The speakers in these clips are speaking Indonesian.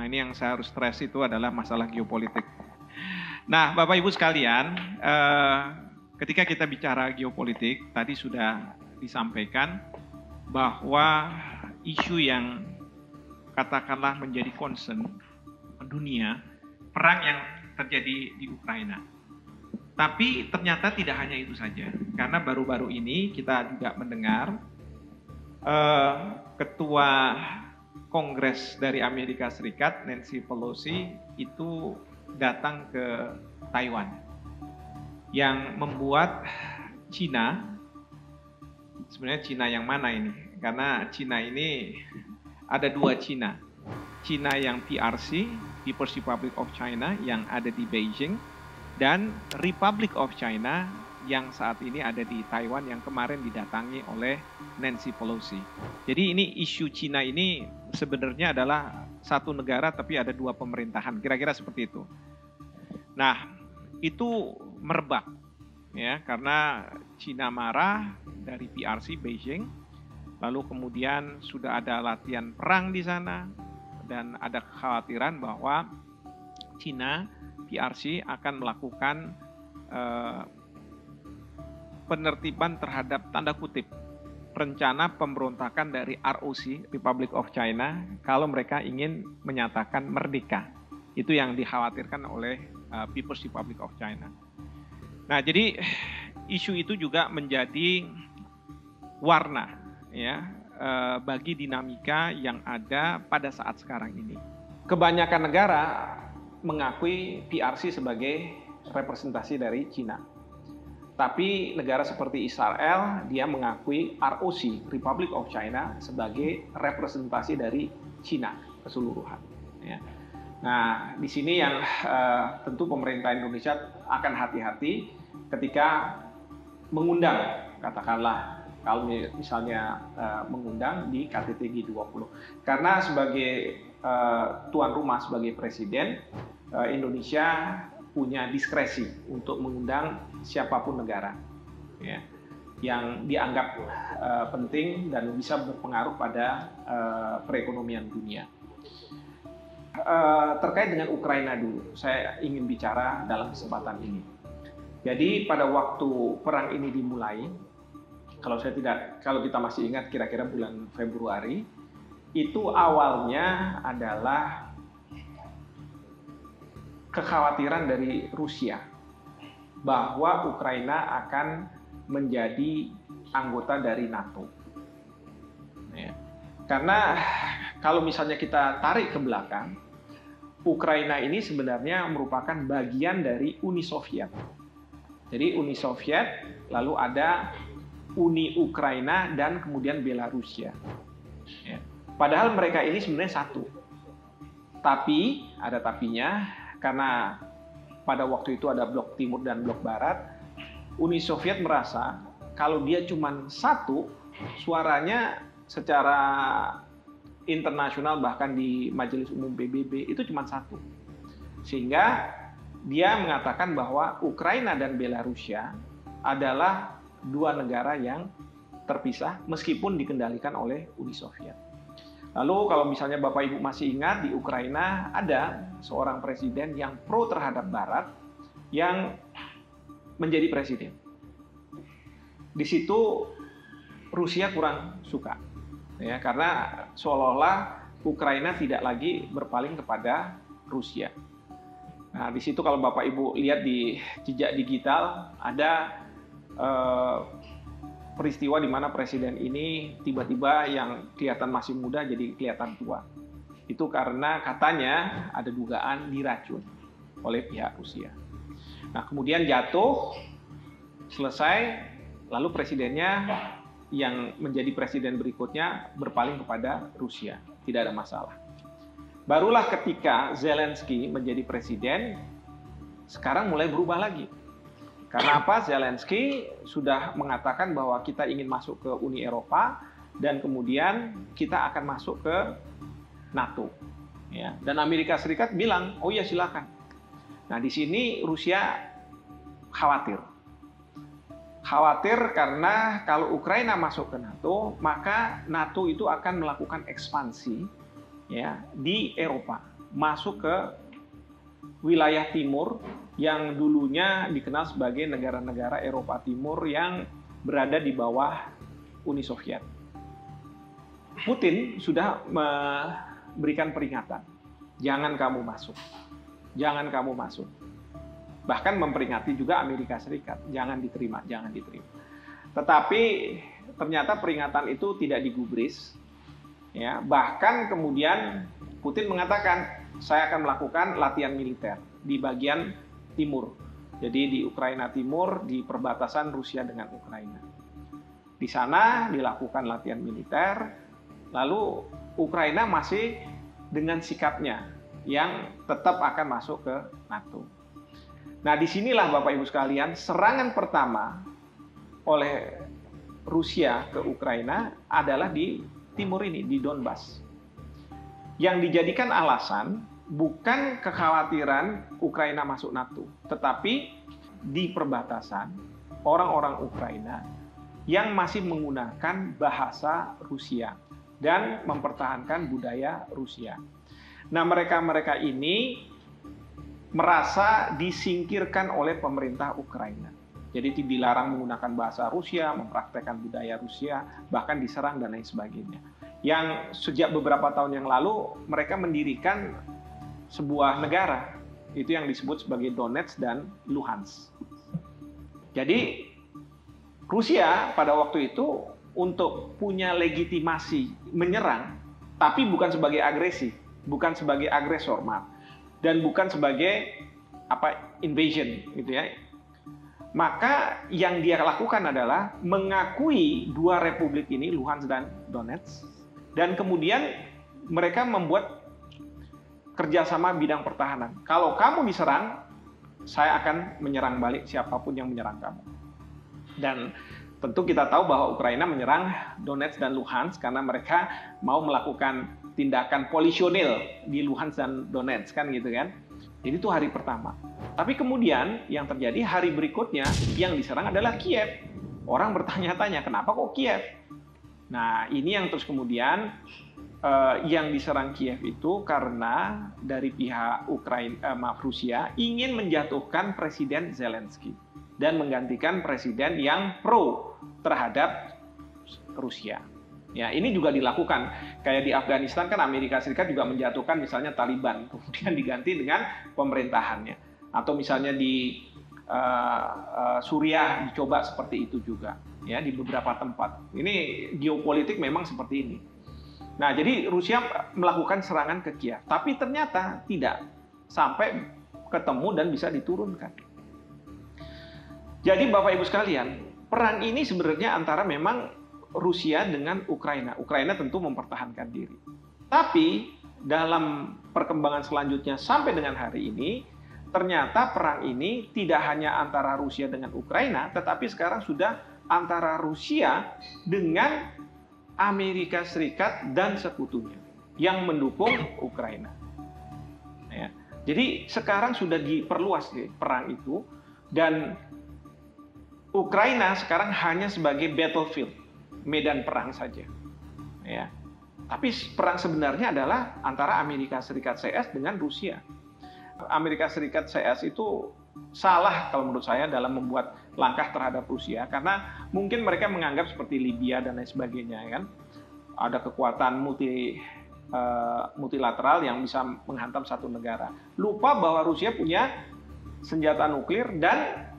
ini yang saya harus stress itu adalah masalah geopolitik. Nah, Bapak Ibu sekalian, ketika kita bicara geopolitik, tadi sudah disampaikan bahwa isu yang katakanlah menjadi concern dunia, perang yang terjadi di Ukraina. Tapi ternyata tidak hanya itu saja, karena baru-baru ini kita juga mendengar Ketua Kongres dari Amerika Serikat, Nancy Pelosi, itu datang ke Taiwan, yang membuat Cina, sebenarnya Cina yang mana ini? Karena Cina ini ada dua Cina. Cina yang PRC, People's Republic of China, yang ada di Beijing, dan Republic of China yang saat ini ada di Taiwan yang kemarin didatangi oleh Nancy Pelosi. Jadi ini isu Cina ini sebenarnya adalah satu negara tapi ada dua pemerintahan, kira-kira seperti itu. Nah, itu merebak ya, karena Cina marah dari PRC Beijing, lalu kemudian sudah ada latihan perang di sana dan ada kekhawatiran bahwa Cina PRC akan melakukan penertiban terhadap tanda kutip rencana pemberontakan dari ROC, Republic of China, kalau mereka ingin menyatakan merdeka. Itu yang dikhawatirkan oleh People's Republic of China. Nah, jadi isu itu juga menjadi warna ya bagi dinamika yang ada pada saat sekarang ini. Kebanyakan negara mengakui PRC sebagai representasi dari Cina. Tapi negara seperti Israel, dia mengakui ROC, Republic of China, sebagai representasi dari Cina keseluruhan. Ya. Nah, di sini yang tentu pemerintah Indonesia akan hati-hati ketika mengundang, katakanlah, kalau misalnya mengundang di KTT G20. Karena sebagai tuan rumah, sebagai presiden, Indonesia punya diskresi untuk mengundang siapapun negara ya, yang dianggap penting dan bisa berpengaruh pada perekonomian dunia. Terkait dengan Ukraina dulu, saya ingin bicara dalam kesempatan ini. Jadi pada waktu perang ini dimulai, kalau kita masih ingat kira-kira bulan Februari, itu awalnya adalah kekhawatiran dari Rusia bahwa Ukraina akan menjadi anggota dari NATO. Ya. Karena kalau misalnya kita tarik ke belakang, Ukraina ini sebenarnya merupakan bagian dari Uni Soviet. Jadi Uni Soviet, lalu ada Uni Ukraina dan kemudian Belarusia. Ya. Padahal mereka ini sebenarnya satu. Tapi, ada tapinya, karena pada waktu itu ada blok timur dan blok barat, Uni Soviet merasa kalau dia cuma satu, suaranya secara internasional bahkan di Majelis Umum PBB itu cuma satu. Sehingga dia mengatakan bahwa Ukraina dan Belarusia adalah dua negara yang terpisah meskipun dikendalikan oleh Uni Soviet. Lalu kalau misalnya Bapak Ibu masih ingat, di Ukraina ada seorang presiden yang pro terhadap Barat yang menjadi presiden. Di situ Rusia kurang suka, ya, karena seolah-olah Ukraina tidak lagi berpaling kepada Rusia. Nah, di situ kalau Bapak Ibu lihat di jejak digital ada peristiwa di mana presiden ini tiba-tiba yang kelihatan masih muda jadi kelihatan tua. Itu karena katanya ada dugaan diracun oleh pihak Rusia. Nah, kemudian jatuh, selesai, lalu presidennya yang menjadi presiden berikutnya berpaling kepada Rusia. Tidak ada masalah. Barulah ketika Zelensky menjadi presiden, sekarang mulai berubah lagi. Karena apa? Zelensky sudah mengatakan bahwa kita ingin masuk ke Uni Eropa dan kemudian kita akan masuk ke NATO. Ya. Dan Amerika Serikat bilang, oh ya silakan. Nah, di sini Rusia khawatir. Khawatir karena kalau Ukraina masuk ke NATO, maka NATO itu akan melakukan ekspansi ya di Eropa. masuk ke wilayah timur yang dulunya dikenal sebagai negara-negara Eropa Timur yang berada di bawah Uni Soviet. Putin sudah memberikan peringatan, jangan kamu masuk, jangan kamu masuk. Bahkan memperingati juga Amerika Serikat, jangan diterima, jangan diterima. Tetapi ternyata peringatan itu tidak digubris. Ya, bahkan kemudian Putin mengatakan, saya akan melakukan latihan militer di bagian timur. Jadi di Ukraina Timur, di perbatasan Rusia dengan Ukraina. Di sana dilakukan latihan militer, lalu Ukraina masih dengan sikapnya yang tetap akan masuk ke NATO. Nah, disinilah Bapak Ibu sekalian, serangan pertama oleh Rusia ke Ukraina adalah di timur ini, di Donbas. Yang dijadikan alasan bukan kekhawatiran Ukraina masuk NATO, tetapi di perbatasan orang-orang Ukraina yang masih menggunakan bahasa Rusia dan mempertahankan budaya Rusia. Nah, mereka-mereka ini merasa disingkirkan oleh pemerintah Ukraina. Jadi dilarang menggunakan bahasa Rusia, mempraktekkan budaya Rusia, bahkan diserang dan lain sebagainya. Yang sejak beberapa tahun yang lalu mereka mendirikan sebuah negara, itu yang disebut sebagai Donetsk dan Luhansk. Jadi Rusia pada waktu itu untuk punya legitimasi menyerang, tapi bukan sebagai agresi, bukan sebagai agresor, maaf, dan bukan sebagai invasion, gitu ya. Maka yang dia lakukan adalah mengakui dua republik ini, Luhansk dan Donetsk, dan kemudian mereka membuat kerjasama bidang pertahanan. Kalau kamu diserang, saya akan menyerang balik siapapun yang menyerang kamu. Dan tentu kita tahu bahwa Ukraina menyerang Donetsk dan Luhansk karena mereka mau melakukan tindakan polisionil di Luhansk dan Donetsk, kan gitu kan. Jadi itu hari pertama. Tapi kemudian yang terjadi hari berikutnya yang diserang adalah Kiev. Orang bertanya-tanya, kenapa kok Kiev? Nah, ini yang terus kemudian yang diserang Kiev itu karena dari pihak Rusia ingin menjatuhkan Presiden Zelensky dan menggantikan presiden yang pro terhadap Rusia. Ya, ini juga dilakukan. Kayak di Afghanistan kan Amerika Serikat juga menjatuhkan misalnya Taliban, kemudian diganti dengan pemerintahannya. Atau misalnya di Suriah dicoba seperti itu juga, ya, di beberapa tempat. Ini geopolitik memang seperti ini. Nah, jadi Rusia melakukan serangan ke Kiev, tapi ternyata tidak sampai ketemu dan bisa diturunkan. Jadi Bapak Ibu sekalian, perang ini sebenarnya antara memang Rusia dengan Ukraina. Ukraina tentu mempertahankan diri. Tapi dalam perkembangan selanjutnya sampai dengan hari ini, ternyata perang ini tidak hanya antara Rusia dengan Ukraina, tetapi sekarang sudah antara Rusia dengan Amerika Serikat dan sekutunya yang mendukung Ukraina. Ya. Jadi sekarang sudah diperluas perang itu, dan Ukraina sekarang hanya sebagai battlefield, medan perang saja. Ya. Tapi perang sebenarnya adalah antara Amerika Serikat CS dengan Rusia. Amerika Serikat CS itu salah kalau menurut saya dalam membuat langkah terhadap Rusia, karena mungkin mereka menganggap seperti Libya dan lain sebagainya, kan, ada kekuatan multilateral yang bisa menghantam satu negara. Lupa bahwa Rusia punya senjata nuklir dan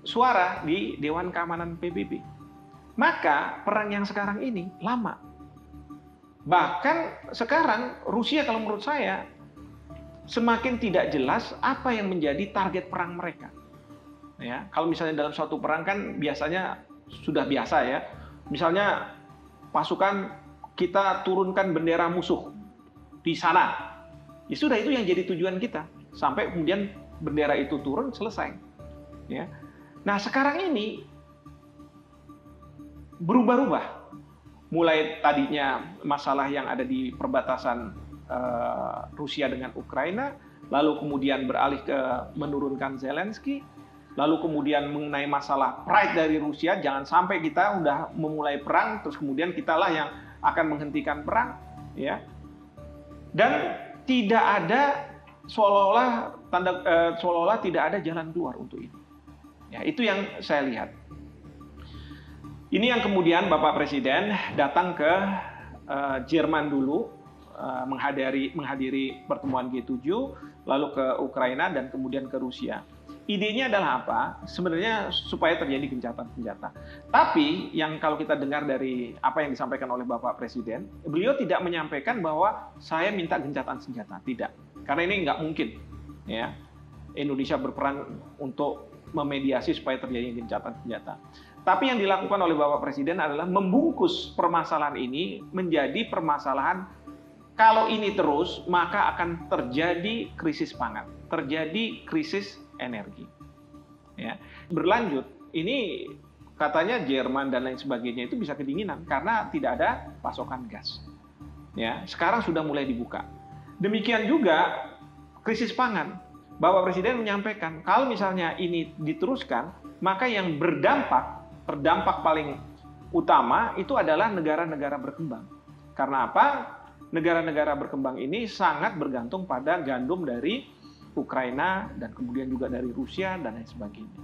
suara di Dewan Keamanan PBB. Maka perang yang sekarang ini lama. Bahkan sekarang Rusia kalau menurut saya semakin tidak jelas apa yang menjadi target perang mereka. Ya, kalau misalnya dalam suatu perang kan biasanya sudah biasa ya. Misalnya pasukan kita turunkan bendera musuh di sana. Ya sudah, itu yang jadi tujuan kita. Sampai kemudian bendera itu turun, selesai. Ya. Nah, sekarang ini berubah-ubah. Mulai tadinya masalah yang ada di perbatasan Rusia dengan Ukraina, lalu kemudian beralih ke menurunkan Zelensky, lalu kemudian mengenai masalah pride dari Rusia, jangan sampai kita udah memulai perang terus kemudian kitalah yang akan menghentikan perang, ya. Dan tidak ada seolah-olah tidak ada jalan keluar untuk ini. Ya, itu yang saya lihat. Ini yang kemudian Bapak Presiden datang ke Jerman dulu, menghadiri pertemuan G7, lalu ke Ukraina dan kemudian ke Rusia. Idenya adalah apa? Sebenarnya supaya terjadi gencatan senjata. Tapi yang kalau kita dengar dari apa yang disampaikan oleh Bapak Presiden, beliau tidak menyampaikan bahwa saya minta gencatan senjata, tidak. Karena ini nggak mungkin, ya. Indonesia berperan untuk memediasi supaya terjadi gencatan senjata. Tapi yang dilakukan oleh Bapak Presiden adalah membungkus permasalahan ini menjadi permasalahan kalau ini terus maka akan terjadi krisis pangan, terjadi krisis energi. Ya. Berlanjut, ini katanya Jerman dan lain sebagainya itu bisa kedinginan karena tidak ada pasokan gas. Ya, sekarang sudah mulai dibuka. Demikian juga krisis pangan. Bapak Presiden menyampaikan kalau misalnya ini diteruskan, maka yang terdampak paling utama itu adalah negara-negara berkembang. Karena apa? Negara-negara berkembang ini sangat bergantung pada gandum dari Ukraina dan kemudian juga dari Rusia dan lain sebagainya.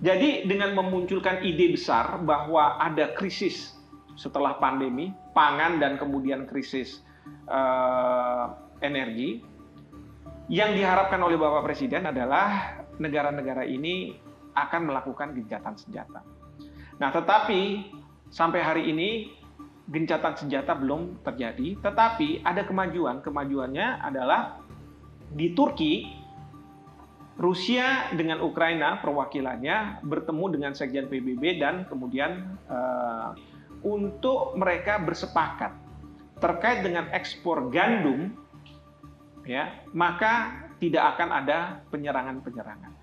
Jadi dengan memunculkan ide besar bahwa ada krisis setelah pandemi, pangan dan kemudian krisis energi, yang diharapkan oleh Bapak Presiden adalah negara-negara ini akan melakukan gencatan senjata. Nah, tetapi sampai hari ini gencatan senjata belum terjadi, tetapi ada kemajuan. Kemajuannya adalah di Turki, Rusia dengan Ukraina perwakilannya bertemu dengan Sekjen PBB dan kemudian untuk mereka bersepakat terkait dengan ekspor gandum, ya, maka tidak akan ada penyerangan-penyerangan.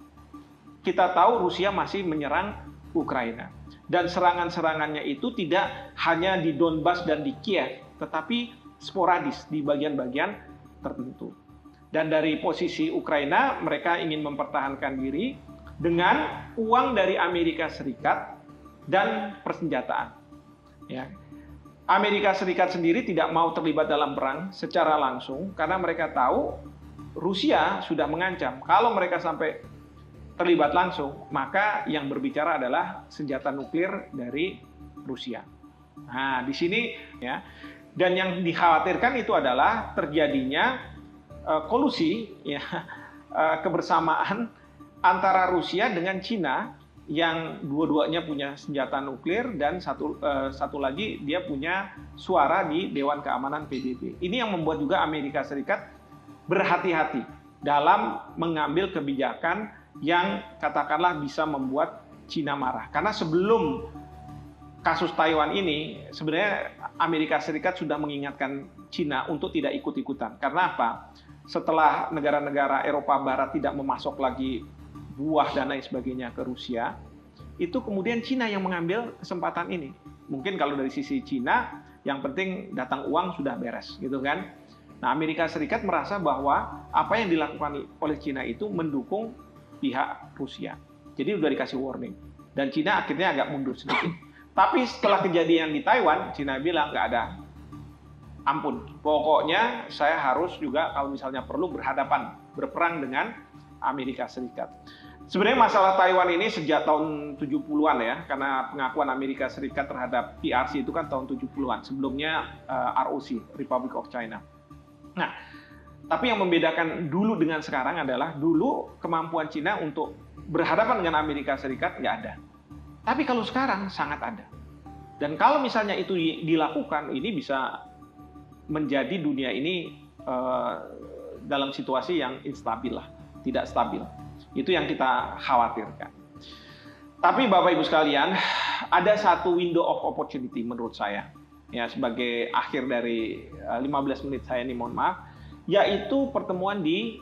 Kita tahu Rusia masih menyerang Ukraina dan serangan-serangannya itu tidak hanya di Donbas dan di Kiev, tetapi sporadis di bagian-bagian tertentu. Dan dari posisi Ukraina, mereka ingin mempertahankan diri dengan uang dari Amerika Serikat dan persenjataan. Ya. Amerika Serikat sendiri tidak mau terlibat dalam perang secara langsung karena mereka tahu Rusia sudah mengancam kalau mereka sampai terlibat langsung, maka yang berbicara adalah senjata nuklir dari Rusia. Nah, di sini ya. Dan yang dikhawatirkan itu adalah terjadinya kolusi, ya, kebersamaan antara Rusia dengan Cina yang dua-duanya punya senjata nuklir dan satu lagi dia punya suara di Dewan Keamanan PBB. Ini yang membuat juga Amerika Serikat berhati-hati dalam mengambil kebijakan yang katakanlah bisa membuat Cina marah. Karena sebelum kasus Taiwan ini, sebenarnya Amerika Serikat sudah mengingatkan Cina untuk tidak ikut-ikutan. Karena apa? Setelah negara-negara Eropa Barat tidak memasok lagi buah dan lain sebagainya ke Rusia, itu kemudian Cina yang mengambil kesempatan ini. Mungkin kalau dari sisi Cina, yang penting datang uang sudah beres, gitu kan? Nah, Amerika Serikat merasa bahwa apa yang dilakukan oleh Cina itu mendukung pihak Rusia. Jadi udah dikasih warning. Dan Cina akhirnya agak mundur sedikit. Tapi setelah kejadian di Taiwan, Cina bilang nggak ada. Ampun, pokoknya saya harus juga kalau misalnya perlu berperang dengan Amerika Serikat. Sebenarnya masalah Taiwan ini sejak tahun 70-an ya, karena pengakuan Amerika Serikat terhadap PRC itu kan tahun 70-an. Sebelumnya ROC, Republic of China. Nah, tapi yang membedakan dulu dengan sekarang adalah dulu kemampuan Cina untuk berhadapan dengan Amerika Serikat nggak ada. Tapi kalau sekarang sangat ada. Dan kalau misalnya itu dilakukan, ini bisa menjadi dunia ini dalam situasi yang instabil lah, tidak stabil. Itu yang kita khawatirkan. Tapi Bapak Ibu sekalian, ada satu window of opportunity menurut saya. Ya, sebagai akhir dari 15 menit saya ini, mohon maaf, yaitu pertemuan di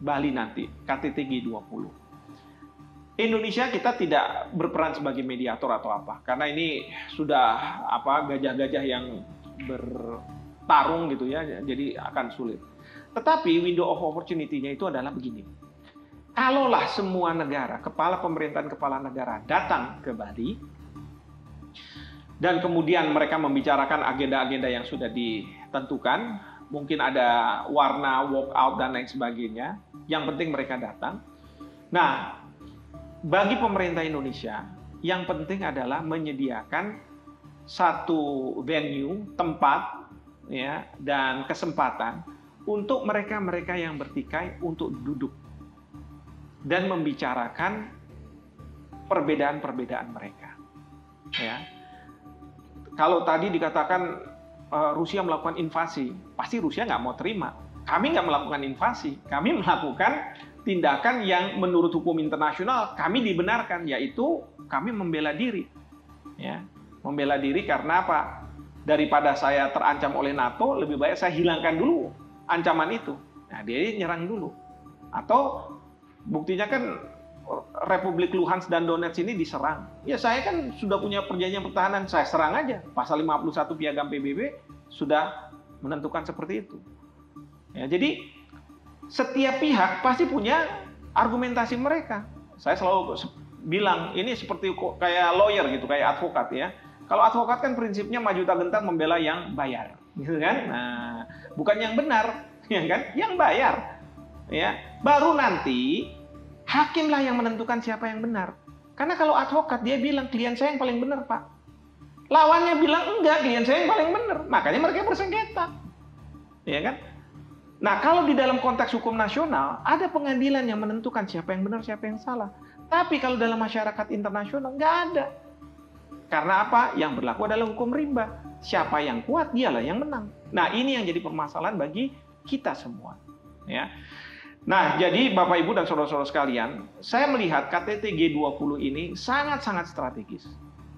Bali nanti, KTT G20. Indonesia kita tidak berperan sebagai mediator atau apa, karena ini sudah gajah-gajah yang bertarung gitu ya, jadi akan sulit. Tetapi window of opportunity-nya itu adalah begini. Kalaulah semua negara, kepala pemerintahan kepala negara datang ke Bali, dan kemudian mereka membicarakan agenda-agenda yang sudah ditentukan, mungkin ada warna walkout dan lain sebagainya. Yang penting mereka datang. Nah, bagi pemerintah Indonesia, yang penting adalah menyediakan satu venue, tempat, ya, dan kesempatan untuk mereka-mereka yang bertikai untuk duduk dan membicarakan perbedaan-perbedaan mereka. Ya, kalau tadi dikatakan Rusia melakukan invasi, pasti Rusia nggak mau terima. Kami nggak melakukan invasi, kami melakukan tindakan yang menurut hukum internasional kami dibenarkan, yaitu kami membela diri. Ya, membela diri karena apa? Daripada saya terancam oleh NATO, lebih baik saya hilangkan dulu ancaman itu. Nah, dia nyerang dulu. Atau buktinya kan Republik Luhansk dan Donetsk ini diserang. Ya saya kan sudah punya perjanjian pertahanan, saya serang aja. Pasal 51 Piagam PBB sudah menentukan seperti itu. Ya, jadi setiap pihak pasti punya argumentasi mereka. Saya selalu bilang ini seperti kayak lawyer gitu, kayak advokat ya. Kalau advokat kan prinsipnya maju tak gentar membela yang bayar, gitu kan? Nah, bukan yang benar, ya kan? Yang bayar. Ya, baru nanti hakimlah yang menentukan siapa yang benar. Karena kalau advokat dia bilang klien saya yang paling benar, Pak. Lawannya bilang enggak, klien saya yang paling benar. Makanya mereka bersengketa. Ya kan? Nah, kalau di dalam konteks hukum nasional ada pengadilan yang menentukan siapa yang benar, siapa yang salah. Tapi kalau dalam masyarakat internasional nggak ada. Karena apa? Yang berlaku adalah hukum rimba. Siapa yang kuat, dialah yang menang. Nah, ini yang jadi permasalahan bagi kita semua. Ya. Nah, jadi Bapak Ibu dan saudara-saudara sekalian, saya melihat KTT G20 ini sangat-sangat strategis.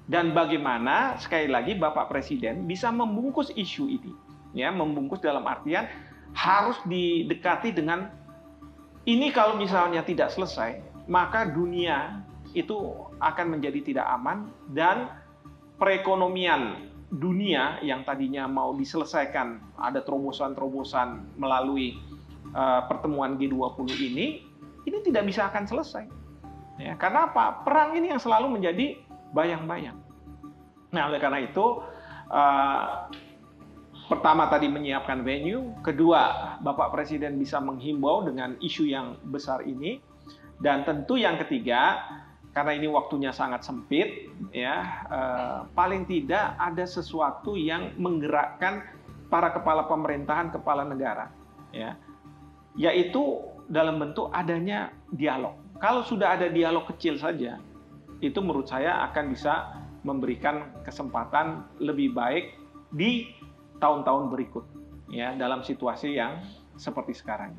Dan bagaimana sekali lagi Bapak Presiden bisa membungkus isu ini, ya, membungkus dalam artian harus didekati dengan ini. Kalau misalnya tidak selesai, maka dunia itu akan menjadi tidak aman dan perekonomian dunia yang tadinya mau diselesaikan, ada terobosan-terobosan melalui pertemuan G20 ini tidak bisa akan selesai. Ya, karena apa? Perang ini yang selalu menjadi bayang-bayang. Nah, oleh karena itu, pertama tadi menyiapkan venue, kedua Bapak Presiden bisa menghimbau dengan isu yang besar ini, dan tentu yang ketiga, karena ini waktunya sangat sempit, ya, paling tidak ada sesuatu yang menggerakkan para kepala pemerintahan, kepala negara, ya, yaitu dalam bentuk adanya dialog. Kalau sudah ada dialog kecil saja, itu menurut saya akan bisa memberikan kesempatan lebih baik di tahun-tahun berikut, ya, dalam situasi yang seperti sekarang.